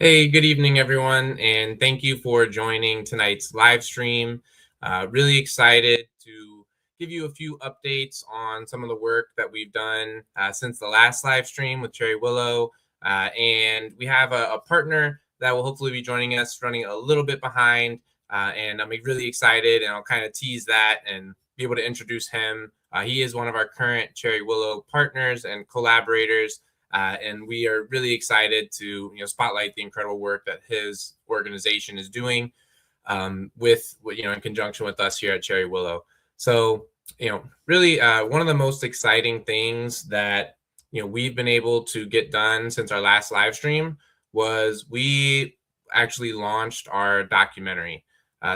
Hey, good evening, everyone, and thank you for joining tonight's live stream. Really excited to give you a few updates on some of the work that we've done since the last live stream with Cherry Willow. And we have a partner that will hopefully be joining us, running a little bit behind. And I'm really excited, and I'll kind of tease that and be able to introduce him. He is one of our current Cherry Willow partners and collaborators, and we are really excited to spotlight the incredible work that his organization is doing with in conjunction with us here at Cherry Willow. So really one of the most exciting things that we've been able to get done since our last live stream was we actually launched our documentary.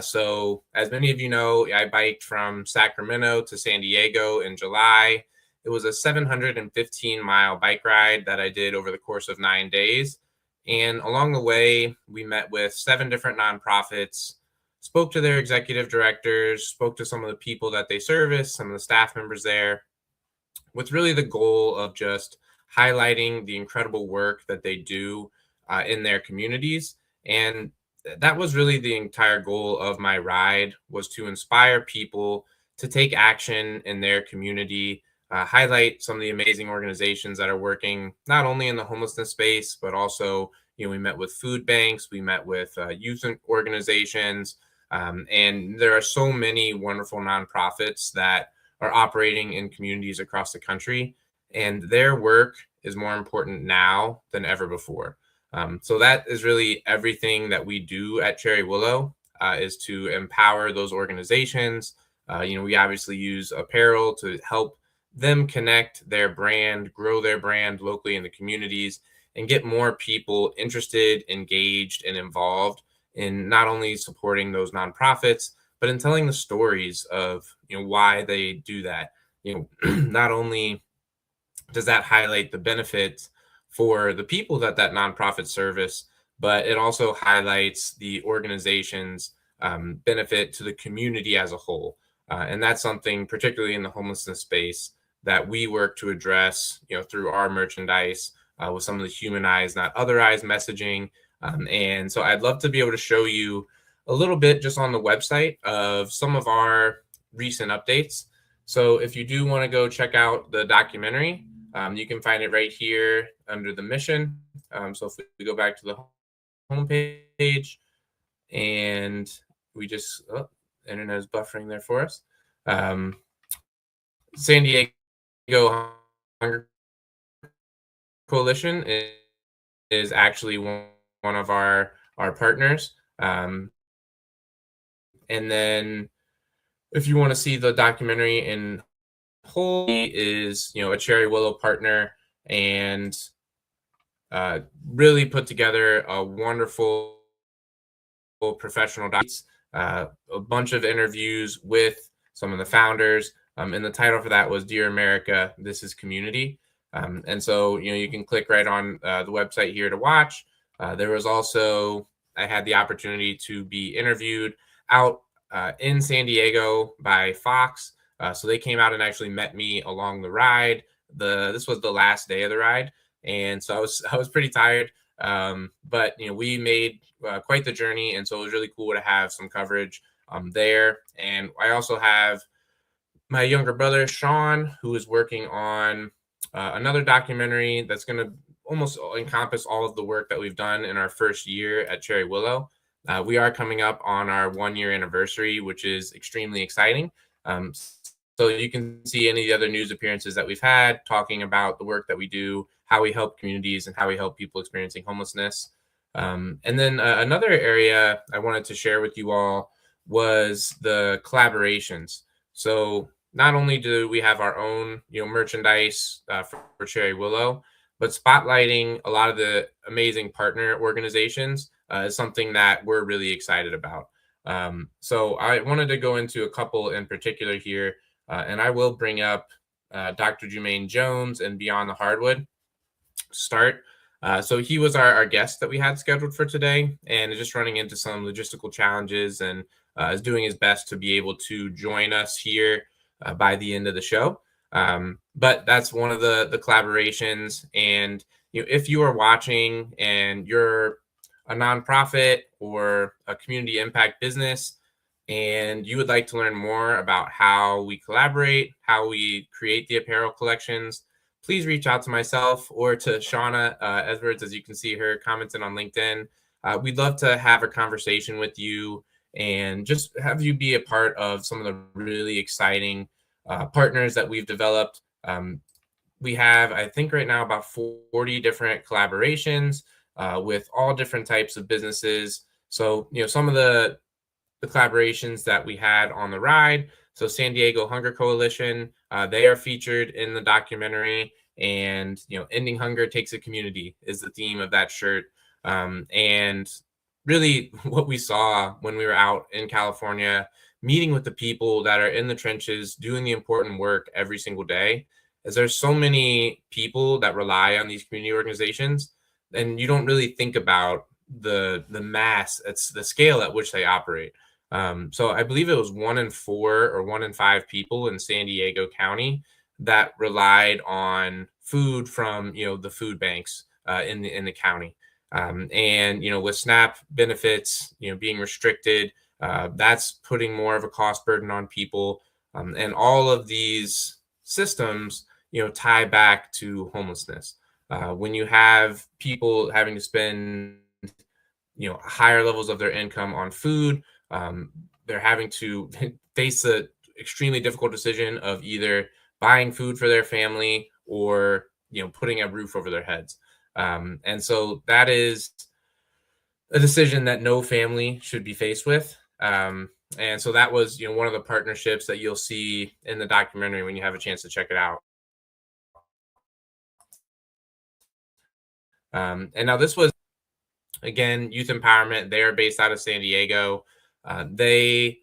So as many of you know, I biked from Sacramento to San Diego in July. It was a 715-mile bike ride that I did over the course of 9 days. And along the way, we met with 7 different nonprofits, spoke to their executive directors, spoke to some of the people that they service, some of the staff members there, with really the goal of just highlighting the incredible work that they do in their communities. And that was really the entire goal of my ride, was to inspire people to take action in their community, highlight some of the amazing organizations that are working not only in the homelessness space, but also, we met with food banks, we met with youth organizations, and there are so many wonderful nonprofits that are operating in communities across the country, and their work is more important now than ever before. So that is really everything that we do at Cherry Willow, is to empower those organizations. We obviously use Apparel to help them connect their brand, grow their brand locally in the communities, and get more people interested, engaged, and involved in not only supporting those nonprofits, but in telling the stories of why they do that. Not only does that highlight the benefits for the people that nonprofit service, but it also highlights the organization's benefit to the community as a whole. And that's something, particularly in the homelessness space, that we work to address, through our merchandise, with some of the humanized, not otherized messaging. And so I'd love to be able to show you a little bit just on the website of some of our recent updates. So if you do want to go check out the documentary, you can find it right here under the mission. So if we go back to the homepage, and we just, internet is buffering there for us. San Diego Hunger Coalition is actually one of our partners. And then if you want to see the documentary in whole, is a Cherry Willow partner, and really put together a wonderful professional a bunch of interviews with some of the founders, and the title for that was Dear America, This is Community. And so you can click right on the website here to watch. There was also, I had the opportunity to be interviewed out in San Diego by Fox. So they came out and actually met me along the ride. This was the last day of the ride, and so I was pretty tired. But we made quite the journey, and so it was really cool to have some coverage there. And I also have my younger brother Sean, who is working on another documentary that's going to almost encompass all of the work that we've done in our first year at Cherry Willow. We are coming up on our 1-year anniversary, which is extremely exciting. So you can see any of the other news appearances that we've had talking about the work that we do, how we help communities, and how we help people experiencing homelessness. And then another area I wanted to share with you all was the collaborations. So not only do we have our own merchandise for Cherry Willow, but spotlighting a lot of the amazing partner organizations is something that we're really excited about. So I wanted to go into a couple in particular here, and I will bring up Dr. Jermaine Jones and Beyond the Hardwood start. So he was our guest that we had scheduled for today, and is just running into some logistical challenges, and is doing his best to be able to join us here by the end of the show. But that's one of the collaborations. And if you are watching and you're a nonprofit or a community impact business, and you would like to learn more about how we collaborate, how we create the apparel collections, please reach out to myself or to Shauna Edwards, as you can see her commenting on LinkedIn. We'd love to have a conversation with you and just have you be a part of some of the really exciting partners that we've developed. We have, I think, right now about 40 different collaborations with all different types of businesses. So, some of the collaborations that we had on the ride. So San Diego Hunger Coalition, they are featured in the documentary, and ending hunger takes a community is the theme of that shirt. And really, what we saw when we were out in California, meeting with the people that are in the trenches, doing the important work every single day, is there's so many people that rely on these community organizations, and you don't really think about the mass, it's the scale at which they operate. So I believe it was 1 in 4 or 1 in 5 people in San Diego County that relied on food from the food banks in the county. And with SNAP benefits being restricted, that's putting more of a cost burden on people. And all of these systems tie back to homelessness. When you have people having to spend higher levels of their income on food, they're having to face the extremely difficult decision of either buying food for their family or putting a roof over their heads. And so that is a decision that no family should be faced with. And so that was one of the partnerships that you'll see in the documentary when you have a chance to check it out. And now this was, again, youth empowerment. They are based out of San Diego. They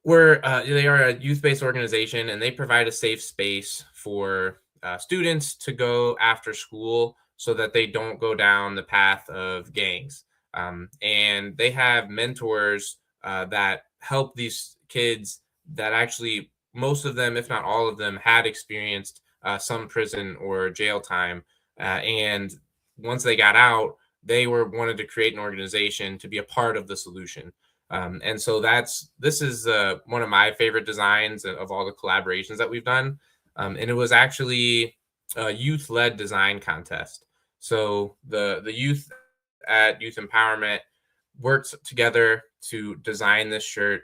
are a youth-based organization, and they provide a safe space for students to go after school so that they don't go down the path of gangs. And they have mentors that help these kids that actually, most of them, if not all of them, had experienced some prison or jail time. And once they got out, they wanted to create an organization to be a part of the solution. And so this is one of my favorite designs of all the collaborations that we've done. And it was actually a youth-led design contest. So the youth at Youth Empowerment worked together to design this shirt.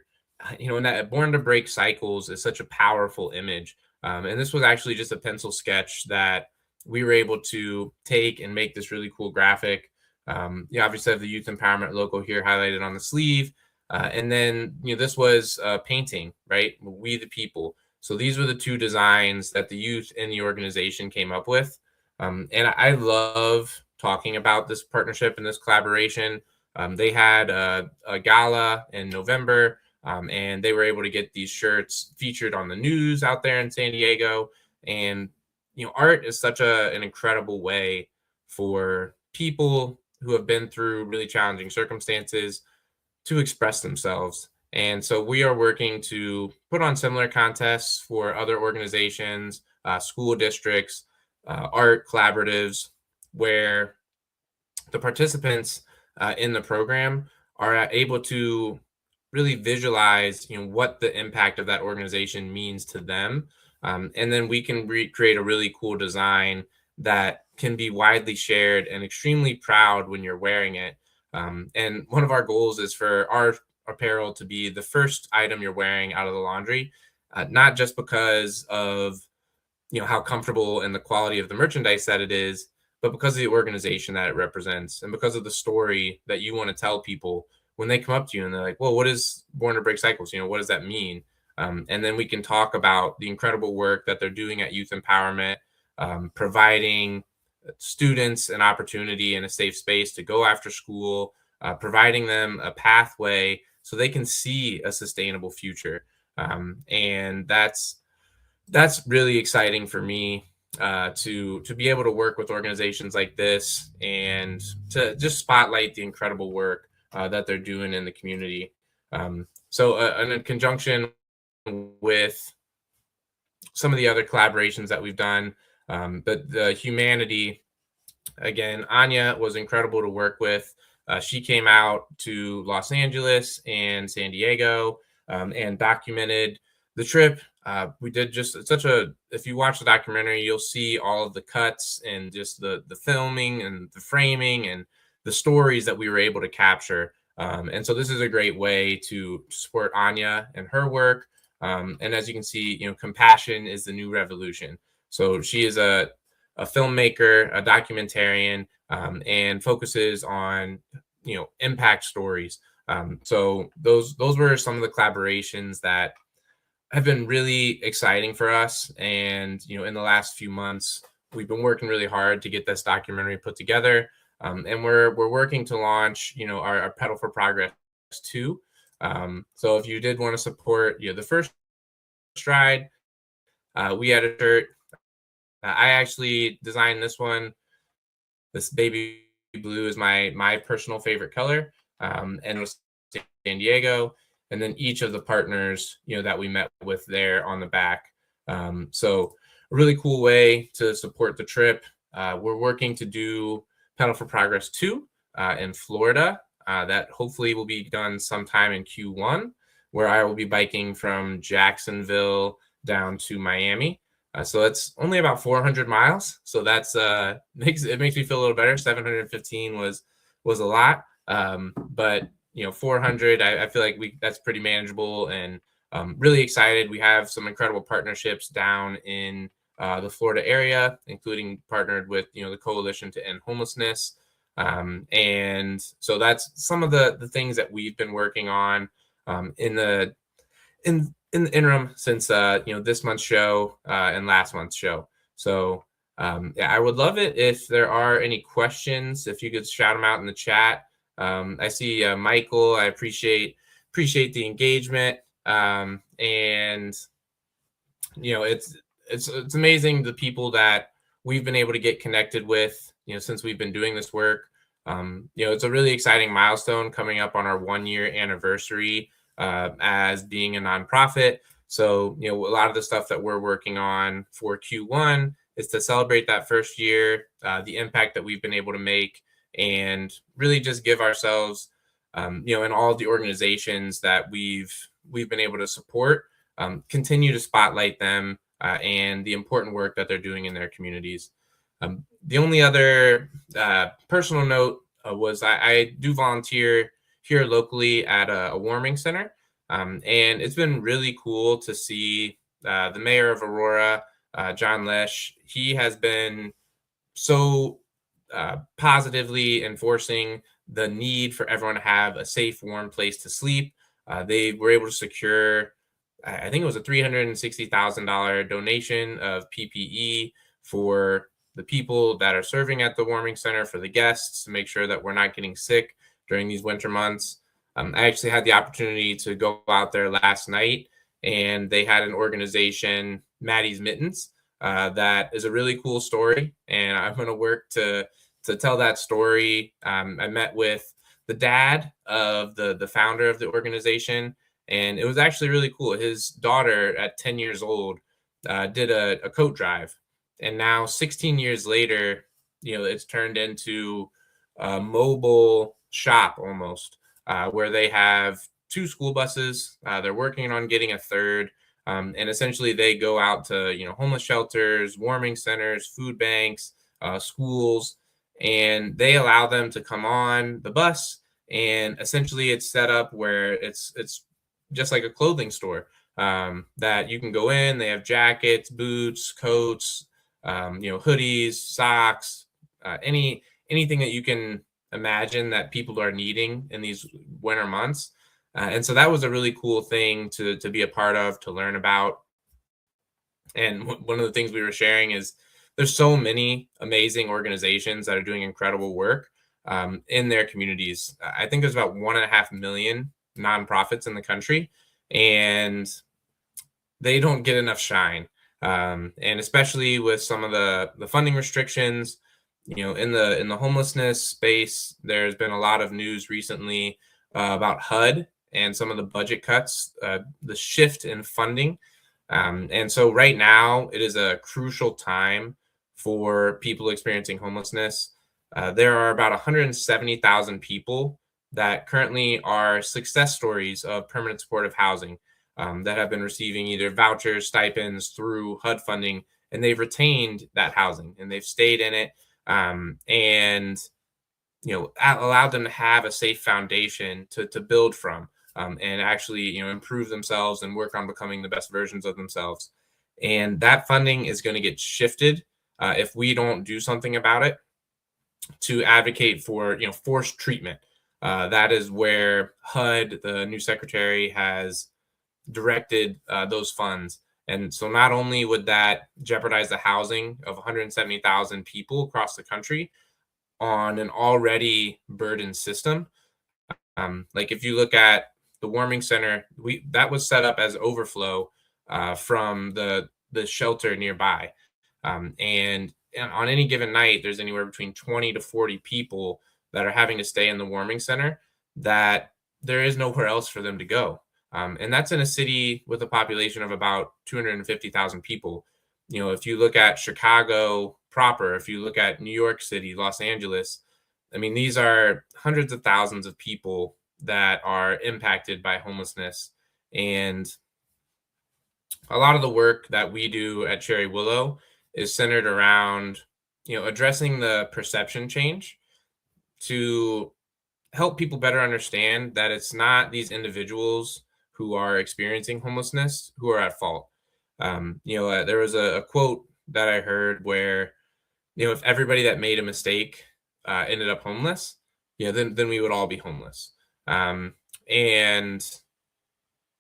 And that Born to Break Cycles is such a powerful image. And this was actually just a pencil sketch that we were able to take and make this really cool graphic. Obviously, I have the Youth Empowerment logo here highlighted on the sleeve. And then, this was painting, right? We the people. So these were the two designs that the youth in the organization came up with. And I love talking about this partnership and this collaboration. They had a gala in November, and they were able to get these shirts featured on the news out there in San Diego. And, art is such an incredible way for people who have been through really challenging circumstances to express themselves. And so we are working to put on similar contests for other organizations, school districts, art collaboratives, where the participants in the program are able to really visualize what the impact of that organization means to them. And then we can create a really cool design that can be widely shared and extremely proud when you're wearing it. And one of our goals is for our apparel to be the first item you're wearing out of the laundry, not just because of how comfortable and the quality of the merchandise that it is, but because of the organization that it represents and because of the story that you want to tell people when they come up to you and they're like, well, what is Born to Break Cycles? What does that mean? And then we can talk about the incredible work that they're doing at Youth Empowerment, providing students an opportunity and a safe space to go after school, providing them a pathway so they can see a sustainable future. And that's really exciting for me to be able to work with organizations like this and to just spotlight the incredible work that they're doing in the community. So in conjunction with some of the other collaborations that we've done, but the humanity, again, Anya was incredible to work with. She came out to Los Angeles and San Diego, and documented the trip. We did just such a, if you watch the documentary, you'll see all of the cuts and just the filming and the framing and the stories that we were able to capture. And so this is a great way to support Anya and her work. And as you can see, compassion is the new revolution. So she is a filmmaker, a documentarian, and focuses on impact stories. So those were some of the collaborations that have been really exciting for us. And in the last few months, we've been working really hard to get this documentary put together. And we're working to launch our Pedal for Progress 2. So if you did want to support the first stride, we had a shirt. I actually designed this one. This baby blue is my personal favorite color, and it was San Diego. And then each of the partners that we met with there on the back. So a really cool way to support the trip. We're working to do Pedal for Progress 2 in Florida. That hopefully will be done sometime in Q1, where I will be biking from Jacksonville down to Miami. So it's only about 400 miles. So that's makes me feel a little better. 715 was a lot, but 400, I feel like that's pretty manageable, and really excited. We have some incredible partnerships down in the Florida area, including partnered with the Coalition to End Homelessness, and so that's some of the things that we've been working on in the interim since this month's show and last month's show. So yeah, I would love it if there are any questions, if you could shout them out in the chat. I see Michael. I appreciate the engagement, and it's amazing the people that we've been able to get connected with since we've been doing this work. It's a really exciting milestone coming up on our 1-year anniversary as being a nonprofit. So a lot of the stuff that we're working on for Q1 is to celebrate that first year, the impact that we've been able to make, and really just give ourselves, and all of the organizations that we've been able to support, continue to spotlight them and the important work that they're doing in their communities. The only other personal note was I do volunteer here locally at a warming center, and it's been really cool to see the mayor of Aurora, John Lesh. He has been so positively enforcing the need for everyone to have a safe, warm place to sleep. They were able to secure, I think it was a $360,000 donation of PPE for the people that are serving at the warming center, for the guests, to make sure that we're not getting sick during these winter months. I actually had the opportunity to go out there last night, and they had an organization, Maddie's Mittens, that is a really cool story, and I'm going to work to tell that story. I met with the dad of the founder of the organization, and it was actually really cool. His daughter at 10 years old did a coat drive, and now 16 years later, it's turned into a mobile shop almost, where they have 2 school buses. They're working on getting a third. And essentially they go out to, homeless shelters, warming centers, food banks, schools, and they allow them to come on the bus. And essentially it's set up where it's just like a clothing store, that you can go in. They have jackets, boots, coats, hoodies, socks, anything that you can imagine that people are needing in these winter months. And so that was a really cool thing to be a part of, to learn about. And one of the things we were sharing is there's so many amazing organizations that are doing incredible work in their communities. I think there's about 1.5 million nonprofits in the country, and they don't get enough shine. And especially with some of the funding restrictions, in the homelessness space, there's been a lot of news recently about HUD and some of the budget cuts, the shift in funding. And so right now it is a crucial time for people experiencing homelessness. there are about 170,000 people that currently are success stories of permanent supportive housing that have been receiving either vouchers, stipends through HUD funding, and they've retained that housing and they've stayed in it, and allowed them to have a safe foundation to build from, and actually improve themselves and work on becoming the best versions of themselves. And that funding is going to get shifted if we don't do something about it to advocate for forced treatment. That is where HUD, the new secretary, has directed those funds. And so not only would that jeopardize the housing of 170,000 people across the country on an already burdened system, like if you look at the warming center, that was set up as overflow from the shelter nearby, and on any given night, there's anywhere between 20 to 40 people that are having to stay in the warming center that there is nowhere else for them to go. And that's in a city with a population of about 250,000 people. If you look at Chicago proper, if you look at New York City, Los Angeles, I mean, these are hundreds of thousands of people that are impacted by homelessness. And a lot of the work that we do at Cherry Willow is centered around, addressing the perception change to help people better understand that it's not these individuals who are experiencing homelessness who are at fault. There was a quote that I heard where, if everybody that made a mistake ended up homeless, then we would all be homeless. And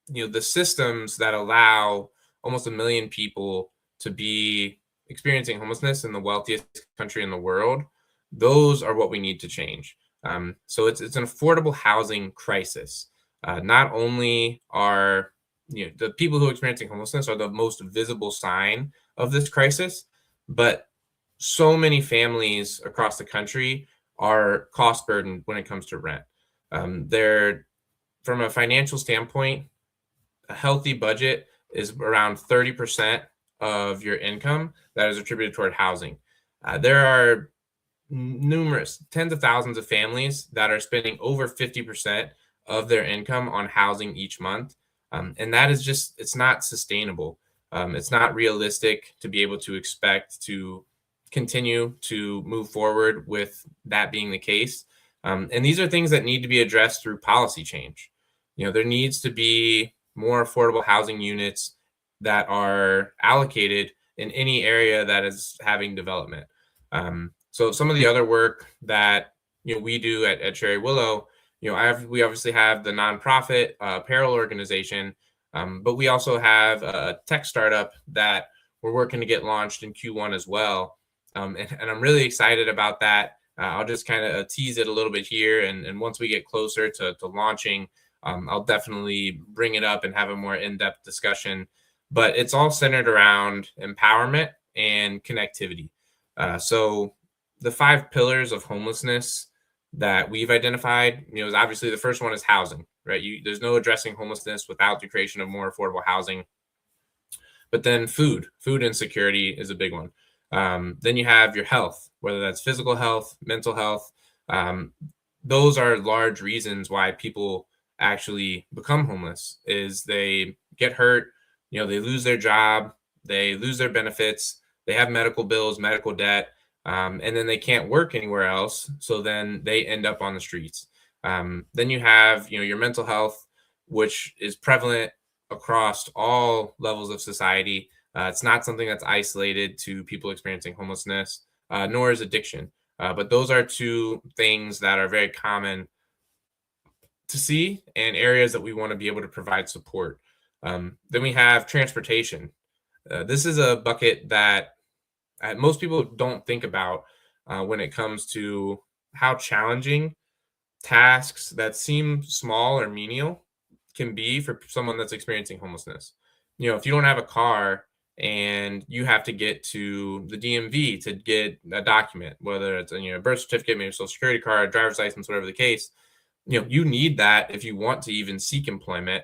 the systems that allow almost 1 million people to be experiencing homelessness in the wealthiest country in the world, those are what we need to change. So it's an affordable housing crisis. Not only are the people who are experiencing homelessness are the most visible sign of this crisis, but so many families across the country are cost burdened when it comes to rent. They're from a financial standpoint, a healthy budget is around 30% of your income that is attributed toward housing. There are numerous tens of thousands of families that are spending over 50% of their income on housing each month. And that is just, it's not sustainable. It's not realistic to be able to expect to continue to move forward with that being the case. And these are things that need to be addressed through policy change. There needs to be more affordable housing units that are allocated in any area that is having development. So some of the other work that we do at Cherry Willow, we obviously have the nonprofit Apparel organization, but we also have a tech startup that we're working to get launched in Q1 as well. And I'm really excited about that. I'll just kind of tease it a little bit here, and once we get closer to launching, I'll definitely bring it up and have a more in-depth discussion. But it's all centered around empowerment and connectivity. So the 5 pillars of homelessness that we've identified, is obviously the first one is housing, right? There's no addressing homelessness without the creation of more affordable housing. But then food insecurity is a big one. Then you have your health, whether that's physical health, mental health. Those are large reasons why people actually become homeless, is they get hurt, they lose their job, they lose their benefits, they have medical bills, medical debt, and then they can't work anywhere else. So then they end up on the streets. Then you have, your mental health, which is prevalent across all levels of society. It's not something that's isolated to people experiencing homelessness, nor is addiction. But those are 2 things that are very common to see and areas that we want to be able to provide support. Then we have transportation. This is a bucket that most people don't think about when it comes to how challenging tasks that seem small or menial can be for someone that's experiencing homelessness. If you don't have a car and you have to get to the DMV to get a document, whether it's a birth certificate, maybe a social security card, driver's license, whatever the case, you need that if you want to even seek employment.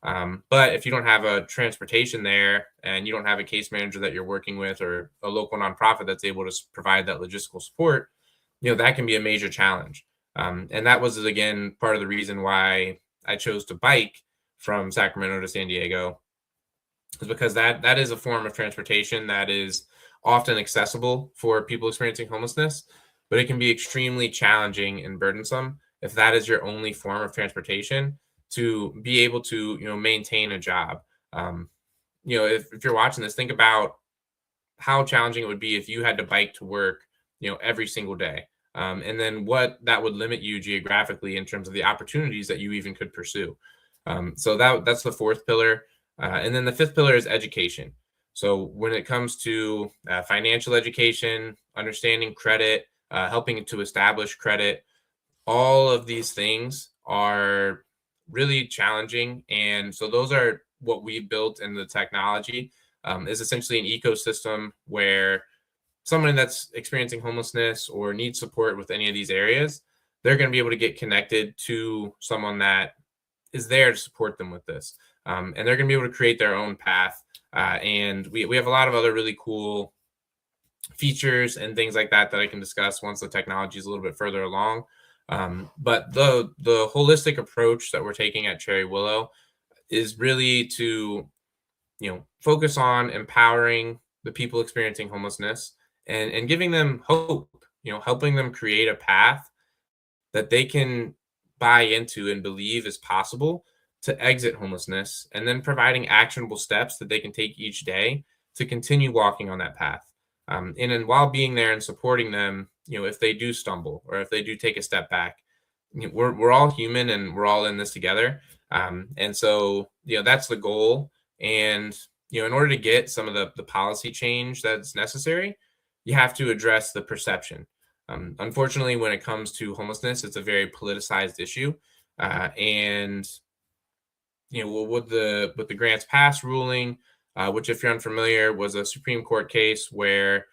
But if you don't have a transportation there and you don't have a case manager that you're working with or a local nonprofit that's able to provide that logistical support, that can be a major challenge. And that was again part of the reason why I chose to bike from Sacramento to San Diego, is because that is a form of transportation that is often accessible for people experiencing homelessness, but it can be extremely challenging and burdensome if that is your only form of transportation to be able to maintain a job. Um, if you're watching this, think about how challenging it would be if you had to bike to work, every single day. And then what that would limit you geographically in terms of the opportunities that you even could pursue. So that's the fourth pillar. And then the fifth pillar is education. So when it comes to financial education, understanding credit, helping to establish credit, all of these things are really challenging. And so those are what we built in the technology, is essentially an ecosystem where someone that's experiencing homelessness or needs support with any of these areas, they're going to be able to get connected to someone that is there to support them with this. And they're going to be able to create their own path. And we have a lot of other really cool features and things like that I can discuss once the technology is a little bit further along. But the holistic approach that we're taking at Cherry Willow is really to focus on empowering the people experiencing homelessness and giving them hope, helping them create a path that they can buy into and believe is possible to exit homelessness, and then providing actionable steps that they can take each day to continue walking on that path. And then while being there and supporting them, if they do stumble or if they do take a step back, we're all human and we're all in this together. And so, that's the goal. And, in order to get some of the policy change that's necessary, you have to address the perception. Unfortunately, when it comes to homelessness, it's a very politicized issue. And with the grants pass ruling, which, if you're unfamiliar, was a Supreme Court case where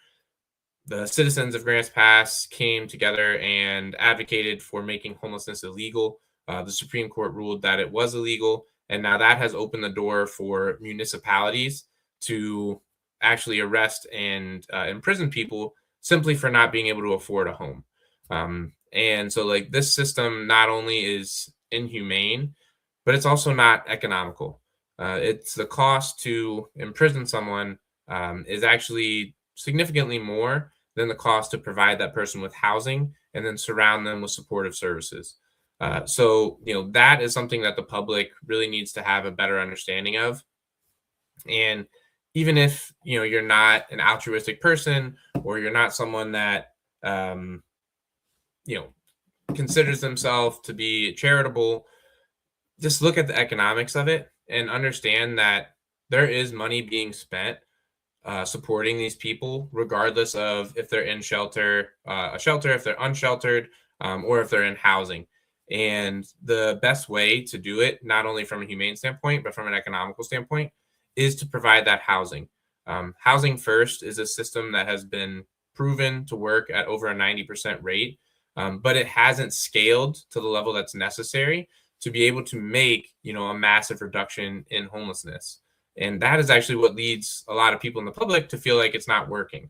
the citizens of Grants Pass came together and advocated for making homelessness illegal. The Supreme Court ruled that it was illegal, and now that has opened the door for municipalities to actually arrest and imprison people simply for not being able to afford a home. And so, like, this system not only is inhumane, but it's also not economical. It's the cost to imprison someone is actually significantly more than the cost to provide that person with housing and then surround them with supportive services. So, that is something that the public really needs to have a better understanding of. And even if, you're not an altruistic person, or you're not someone that, you know, considers themselves to be charitable, just look at the economics of it and understand that there is money being spent supporting these people, regardless of if they're in a shelter, if they're unsheltered, or if they're in housing. And the best way to do it, not only from a humane standpoint, but from an economical standpoint, is to provide that housing. Housing First is a system that has been proven to work at over a 90% rate, but it hasn't scaled to the level that's necessary to be able to make, a massive reduction in homelessness. And that is actually what leads a lot of people in the public to feel like it's not working,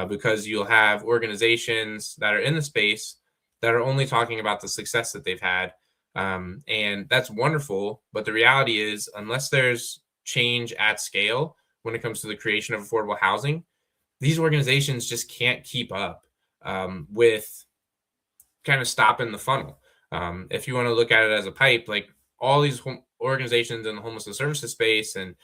because you'll have organizations that are in the space that are only talking about the success that they've had. And that's wonderful. But the reality is, unless there's change at scale when it comes to the creation of affordable housing, these organizations just can't keep up with kind of stopping the funnel. If you want to look at it as a pipe, like all these organizations in the homelessness services space and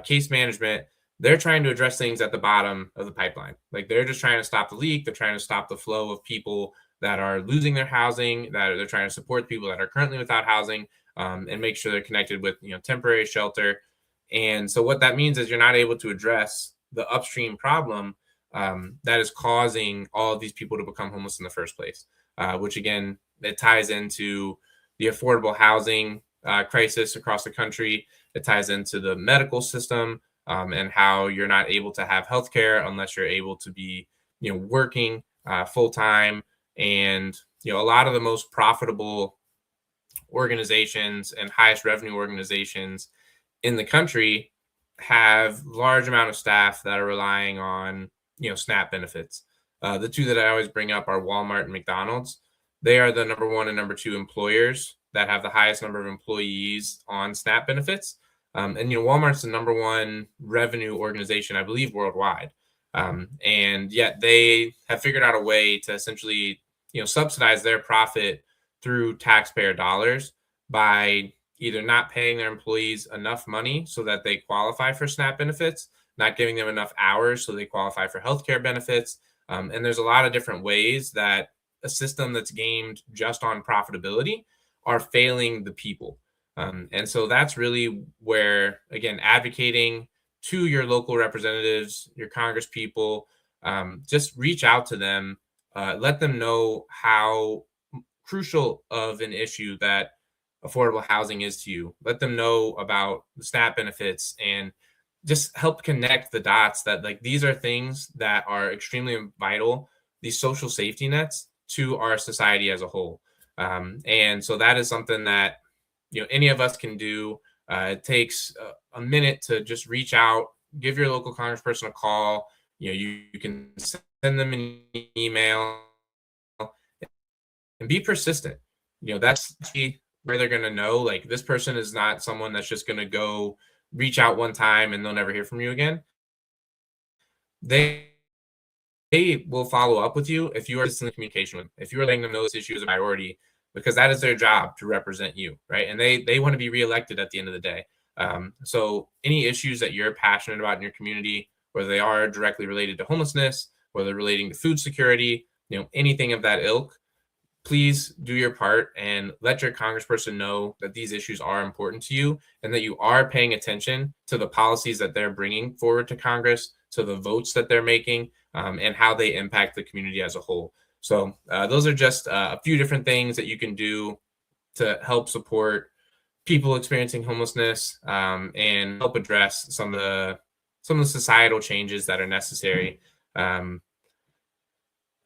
case management, they're trying to address things at the bottom of the pipeline. Like, they're just trying to stop the leak. They're trying to stop the flow of people that are losing their housing, that they're trying to support people that are currently without housing, and make sure they're connected with, temporary shelter. And so what that means is you're not able to address the upstream problem that is causing all of these people to become homeless in the first place, which again, it ties into the affordable housing crisis across the country. It ties into the medical system, and how you're not able to have healthcare unless you're able to be, working full time. And, a lot of the most profitable organizations and highest revenue organizations in the country have large amount of staff that are relying on, SNAP benefits. The two that I always bring up are Walmart and McDonald's. They are the number one and number two employers that have the highest number of employees on SNAP benefits. And Walmart's the number one revenue organization, I believe, worldwide. And yet they have figured out a way to essentially, subsidize their profit through taxpayer dollars by either not paying their employees enough money so that they qualify for SNAP benefits, not giving them enough hours so they qualify for healthcare benefits. And there's a lot of different ways that a system that's gamed just on profitability are failing the people. And so that's really where, again, advocating to your local representatives, your Congress people, just reach out to them, let them know how crucial of an issue that affordable housing is to you. Let them know about the SNAP benefits and just help connect the dots that like these are things that are extremely vital, these social safety nets to our society as a whole. And so that is something that any of us can do. It takes a minute to just reach out, give your local congressperson a call. You can send them an email and be persistent. That's where they're going to know like this person is not someone that's just going to go reach out one time and they'll never hear from you again. They will follow up with you if you are in communication with them, if you are letting them know this issue is a priority, because that is their job to represent you, right? And they want to be reelected at the end of the day. So any issues that you're passionate about in your community, whether they are directly related to homelessness, whether relating to food security, anything of that ilk, please do your part and let your congressperson know that these issues are important to you and that you are paying attention to the policies that they're bringing forward to Congress, to the votes that they're making, and how they impact the community as a whole. So those are just a few different things that you can do to help support people experiencing homelessness, and help address some of the societal changes that are necessary.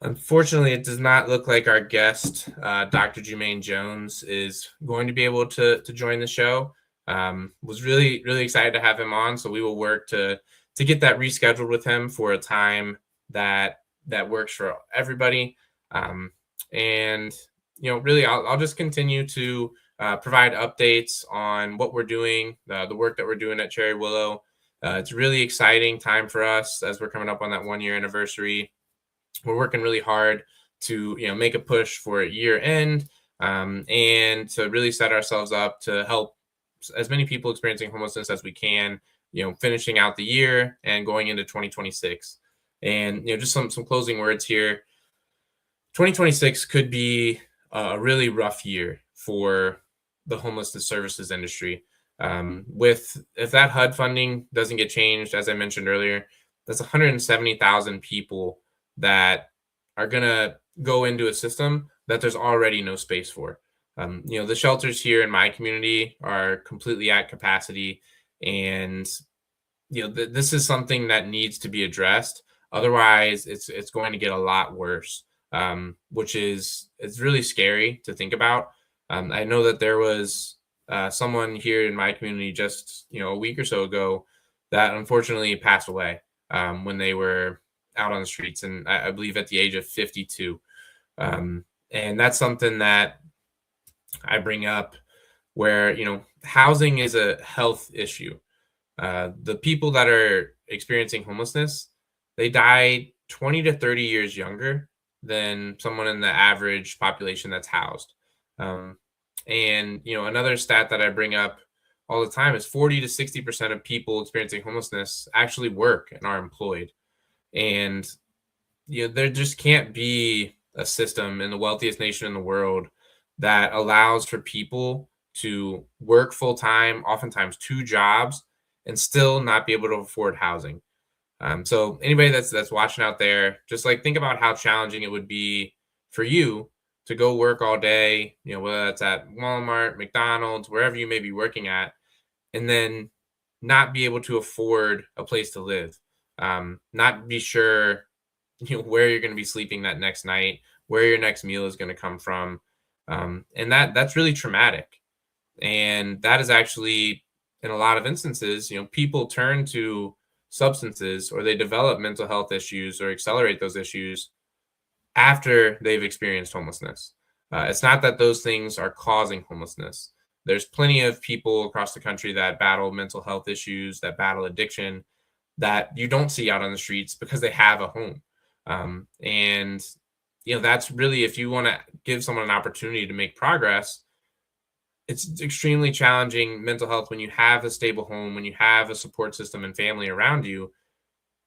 Unfortunately, it does not look like our guest, Dr. Jermaine Jones, is going to be able to join the show. Was really, really excited to have him on, so we will work to get that rescheduled with him for a time that works for everybody. And really, I'll just continue to provide updates on what we're doing, the work that we're doing at Cherry Willow. It's a really exciting time for us as we're coming up on that 1-year anniversary. We're working really hard to make a push for a year end, and to really set ourselves up to help as many people experiencing homelessness as we can, finishing out the year and going into 2026. And just some closing words here. 2026 could be a really rough year for the homelessness services industry. If that HUD funding doesn't get changed, as I mentioned earlier, that's 170,000 people that are going to go into a system that there's already no space for. The shelters here in my community are completely at capacity, and this is something that needs to be addressed. Otherwise, it's going to get a lot worse, which is it's really scary to think about. I know that there was someone here in my community just a week or so ago that unfortunately passed away when they were out on the streets, and I believe at the age of 52. And that's something that I bring up where, housing is a health issue. The people that are experiencing homelessness, they die 20 to 30 years younger than someone in the average population that's housed. And another stat that I bring up all the time is 40 to 60% of people experiencing homelessness actually work and are employed. And there just can't be a system in the wealthiest nation in the world that allows for people to work full time, oftentimes 2 jobs, and still not be able to afford housing. So anybody that's watching out there, just like think about how challenging it would be for you to go work all day, whether that's at Walmart, McDonald's, wherever you may be working at, and then not be able to afford a place to live, not be sure where you're going to be sleeping that next night, where your next meal is going to come from. And that's really traumatic. And that is actually, in a lot of instances, people turn to substances or they develop mental health issues or accelerate those issues after they've experienced homelessness. It's not that those things are causing homelessness. There's plenty of people across the country that battle mental health issues, that battle addiction, that you don't see out on the streets because they have a home. And that's really, if you want to give someone an opportunity to make progress, it's extremely challenging mental health when you have a stable home, when you have a support system and family around you.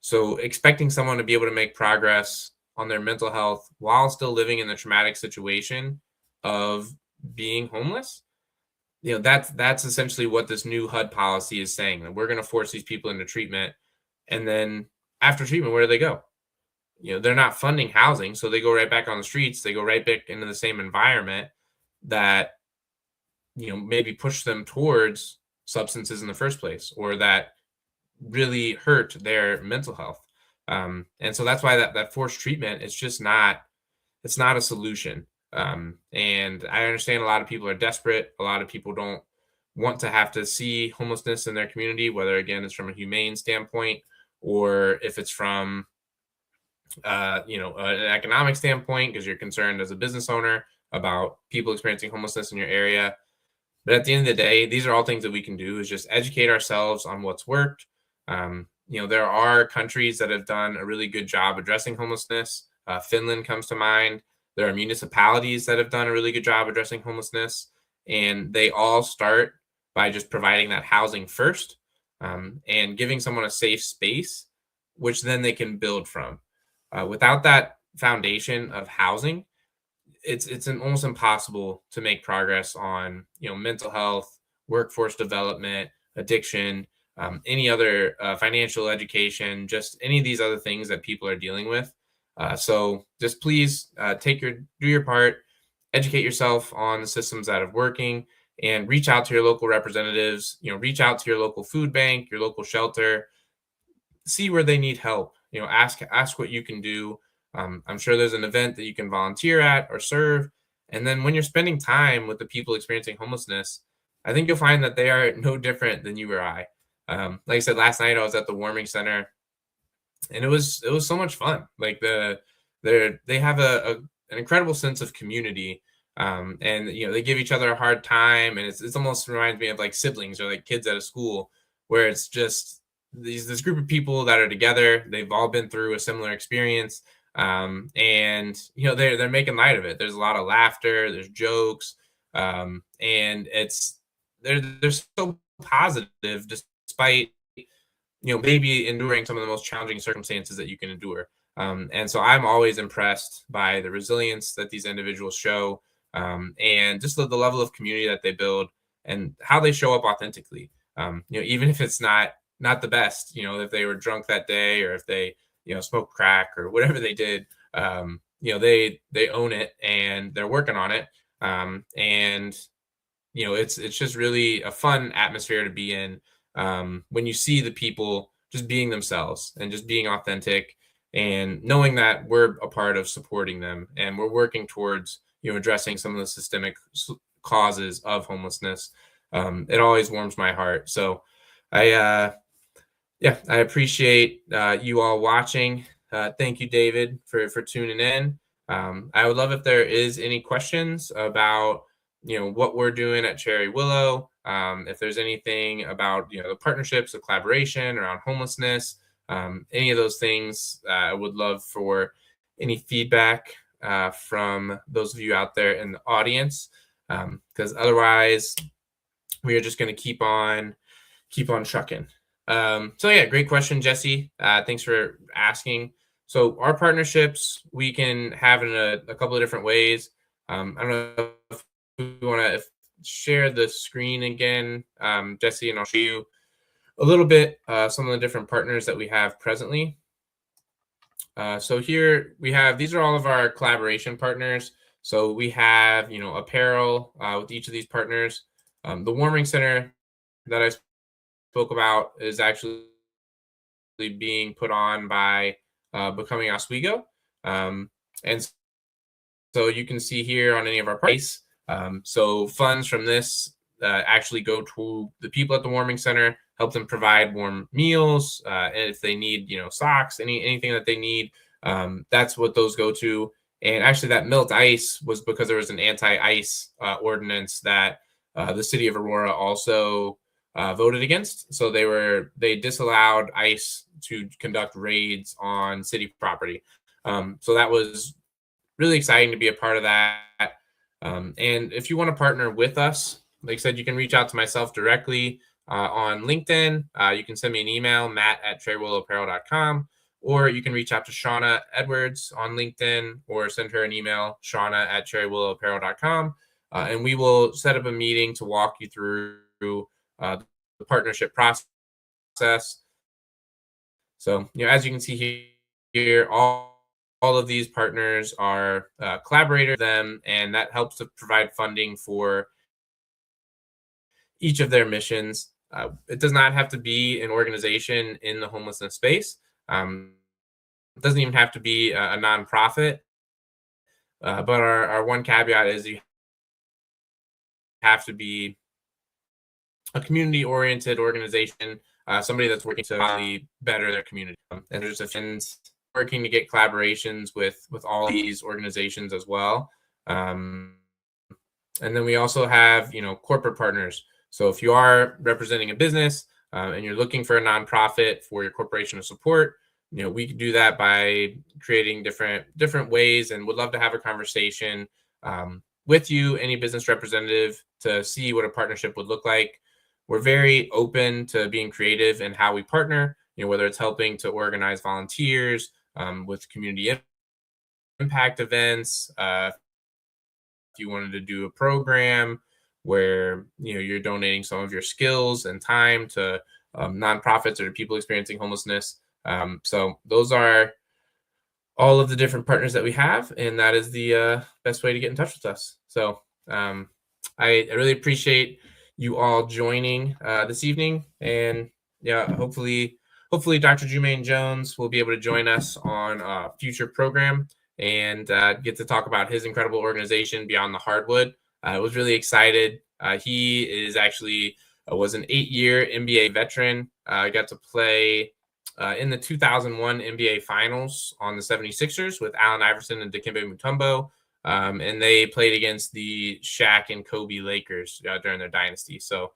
So expecting someone to be able to make progress on their mental health while still living in the traumatic situation of being homeless, that's essentially what this new HUD policy is saying, that we're going to force these people into treatment. And then after treatment, where do they go? They're not funding housing, so they go right back on the streets. They go right back into the same environment that maybe push them towards substances in the first place, or that really hurt their mental health. And so that's why that forced treatment is just not, it's not a solution. And I understand a lot of people are desperate. A lot of people don't want to have to see homelessness in their community, whether again it's from a humane standpoint or if it's from an economic standpoint, because you're concerned as a business owner about people experiencing homelessness in your area. But at the end of the day, these are all things that we can do, is just educate ourselves on what's worked. There are countries that have done a really good job addressing homelessness. Finland comes to mind. There are municipalities that have done a really good job addressing homelessness, and they all start by just providing that housing first, and giving someone a safe space, which then they can build from. Without that foundation of housing, it's almost impossible to make progress on mental health, workforce development, addiction, any other financial education, just any of these other things that people are dealing with. So just please do your part, educate yourself on the systems that are working, and reach out to your local representatives. Reach out to your local food bank, your local shelter, see where they need help. Ask what you can do. I'm sure there's an event that you can volunteer at or serve. And then when you're spending time with the people experiencing homelessness, I think you'll find that they are no different than you or I. Like I said, last night I was at the warming center, and it was so much fun. Like they have an incredible sense of community, and they give each other a hard time, and it's almost reminds me of like siblings or like kids at a school, where it's just this group of people that are together. They've all been through a similar experience, and they're making light of it. There's a lot of laughter, there's jokes, and they're so positive despite maybe enduring some of the most challenging circumstances that you can endure. And so I'm always impressed by the resilience that these individuals show, and just the level of community that they build and how they show up authentically. Even if it's not the best, if they were drunk that day, or if they smoked crack or whatever they did, they own it and they're working on it. And it's just really a fun atmosphere to be in, when you see the people just being themselves and just being authentic, and knowing that we're a part of supporting them and we're working towards addressing some of the systemic causes of homelessness. It always warms my heart. So I appreciate you all watching. Thank you, David, for tuning in. I would love if there is any questions about what we're doing at Cherry Willow. If there's anything about the partnerships, the collaboration around homelessness, any of those things, I would love for any feedback from those of you out there in the audience, because otherwise we are just going to keep on trucking. Great question, Jesse. Thanks for asking. So our partnerships, we can have in a couple of different ways. I don't know if we want to share the screen again, Jesse, and I'll show you a little bit some of the different partners that we have presently. So here we have, these are all of our collaboration partners. So we have, Apparel with each of these partners. The warming center that I spoke about is actually being put on by Becoming Oswego. And so you can see here on any of our price. So funds from this actually go to the people at the warming center, help them provide warm meals, and if they need, socks, anything that they need, that's what those go to. And actually, that melt ice was because there was an anti-ice ordinance that the city of Aurora also voted against. So they disallowed ICE to conduct raids on city property. So that was really exciting to be a part of that. And if you want to partner with us, like I said, you can reach out to myself directly on LinkedIn. You can send me an email, matt@treywillapparel.com, or you can reach out to Shauna Edwards on LinkedIn or send her an email, shauna@treywillapparel.com. And we will set up a meeting to walk you through the partnership process. So, as you can see here, all of these partners are collaborators with them, and that helps to provide funding for each of their missions. It does not have to be an organization in the homelessness space. It doesn't even have to be a nonprofit. But our one caveat is you have to be a community oriented organization, somebody that's working to really better their community. And there's a friends working to get collaborations with all these organizations as well. Um, and then we also have, corporate partners. So if you are representing a business and you're looking for a nonprofit for your corporation to support, we can do that by creating different ways, and would love to have a conversation with you, any business representative, to see what a partnership would look like. We're very open to being creative in how we partner, whether it's helping to organize volunteers with community impact events. If you wanted to do a program where you're donating some of your skills and time to nonprofits or to people experiencing homelessness. So those are all of the different partners that we have, and that is the best way to get in touch with us. So I really appreciate you all joining this evening, and yeah, hopefully Dr. Jumaine Jones will be able to join us on a future program and get to talk about his incredible organization, Beyond the Hardwood. I was really excited. He is actually was an 8-year NBA veteran. Got to play in the 2001 NBA Finals on the 76ers with Allen Iverson and Dikembe Mutombo. And they played against the Shaq and Kobe Lakers during their dynasty. So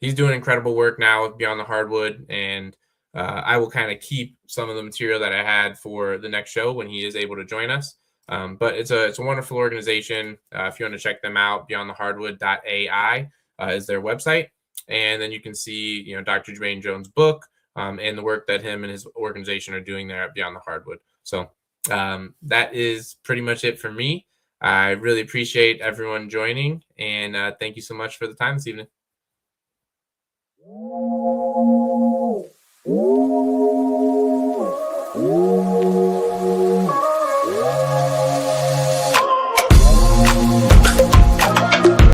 he's doing incredible work now with Beyond the Hardwood, and I will kind of keep some of the material that I had for the next show when he is able to join us. But it's a wonderful organization. If you want to check them out, beyondthehardwood.ai is their website, and then you can see Dr. Jumaine Jones' book and the work that him and his organization are doing there at Beyond the Hardwood. So that is pretty much it for me. I really appreciate everyone joining, and thank you so much for the time this evening.